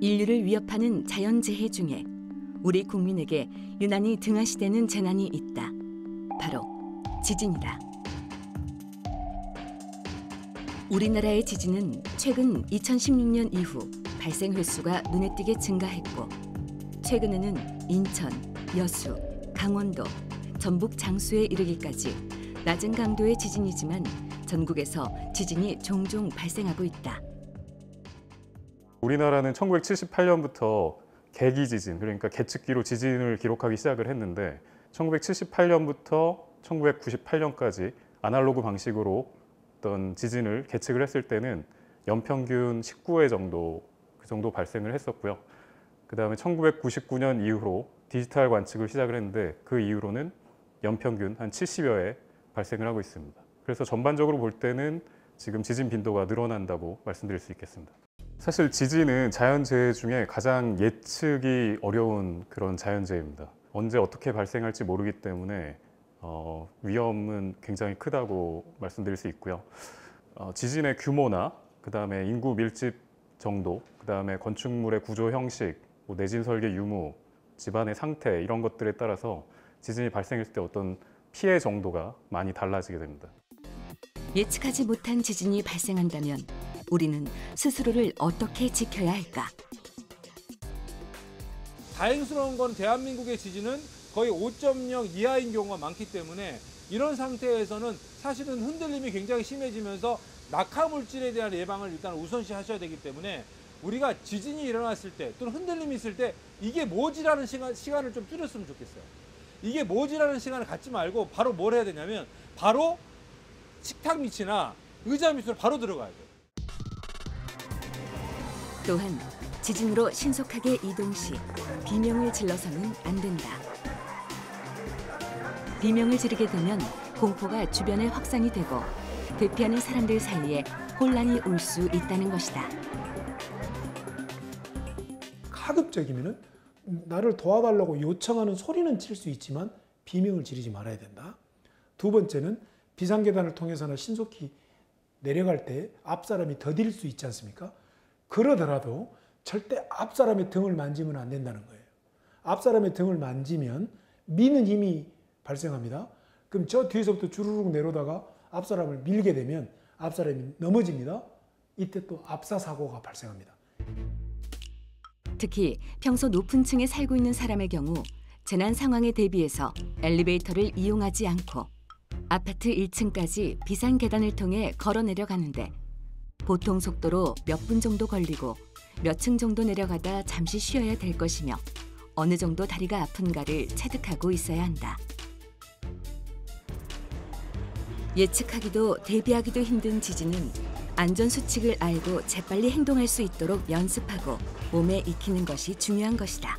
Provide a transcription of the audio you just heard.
인류를 위협하는 자연재해 중에 우리 국민에게 유난히 등한시되는 재난이 있다. 바로 지진이다. 우리나라의 지진은 최근 2016년 이후 발생 횟수가 눈에 띄게 증가했고, 최근에는 인천, 여수, 강원도, 전북 장수에 이르기까지 낮은 강도의 지진이지만 전국에서 지진이 종종 발생하고 있다. 우리나라는 1978년부터 계기 지진, 그러니까 계측기로 지진을 기록하기 시작을 했는데 1978년부터 1998년까지 아날로그 방식으로 어떤 지진을 계측을 했을 때는 연평균 19회 정도 그 정도 발생을 했었고요. 그다음에 1999년 이후로 디지털 관측을 시작을 했는데 그 이후로는 연평균 한 70여 회 발생을 하고 있습니다. 그래서 전반적으로 볼 때는 지금 지진 빈도가 늘어난다고 말씀드릴 수 있겠습니다. 사실 지진은 자연재해 중에 가장 예측이 어려운 그런 자연재해입니다. 언제 어떻게 발생할지 모르기 때문에 위험은 굉장히 크다고 말씀드릴 수 있고요. 지진의 규모나 그다음에 인구 밀집 정도, 그다음에 건축물의 구조 형식, 내진 설계 유무, 집안의 상태 이런 것들에 따라서 지진이 발생했을 때 어떤 피해 정도가 많이 달라지게 됩니다. 예측하지 못한 지진이 발생한다면 우리는 스스로를 어떻게 지켜야 할까? 다행스러운 건 대한민국의 지진은 거의 5.0 이하인 경우가 많기 때문에 이런 상태에서는 사실은 흔들림이 굉장히 심해지면서 낙하물질에 대한 예방을 일단 우선시 하셔야 되기 때문에 우리가 지진이 일어났을 때 또는 흔들림이 있을 때 이게 뭐지라는 시간을 좀 줄였으면 좋겠어요. 이게 뭐지라는 시간을 갖지 말고 바로 뭘 해야 되냐면 바로 식탁 밑이나 의자 밑으로 바로 들어가야 돼요. 또한 지진으로 신속하게 이동 시 비명을 질러서는 안 된다. 비명을 지르게 되면 공포가 주변에 확산이 되고 대피하는 사람들 사이에 혼란이 올 수 있다는 것이다. 가급적이면은 나를 도와달라고 요청하는 소리는 칠 수 있지만 비명을 지르지 말아야 된다. 두 번째는 비상계단을 통해서나 신속히 내려갈 때 앞사람이 더딜 수 있지 않습니까? 그러더라도 절대 앞사람의 등을 만지면 안 된다는 거예요. 앞사람의 등을 만지면 미는 힘이 발생합니다. 그럼 저 뒤에서부터 주르륵 내려오다가 앞사람을 밀게 되면 앞사람이 넘어집니다. 이때 또 압사사고가 발생합니다. 특히 평소 높은 층에 살고 있는 사람의 경우 재난 상황에 대비해서 엘리베이터를 이용하지 않고 아파트 1층까지 비상계단을 통해 걸어 내려가는데 보통 속도로 몇 분 정도 걸리고 몇 층 정도 내려가다 잠시 쉬어야 될 것이며 어느 정도 다리가 아픈가를 체득하고 있어야 한다. 예측하기도 대비하기도 힘든 지진은 안전수칙을 알고 재빨리 행동할 수 있도록 연습하고 몸에 익히는 것이 중요한 것이다.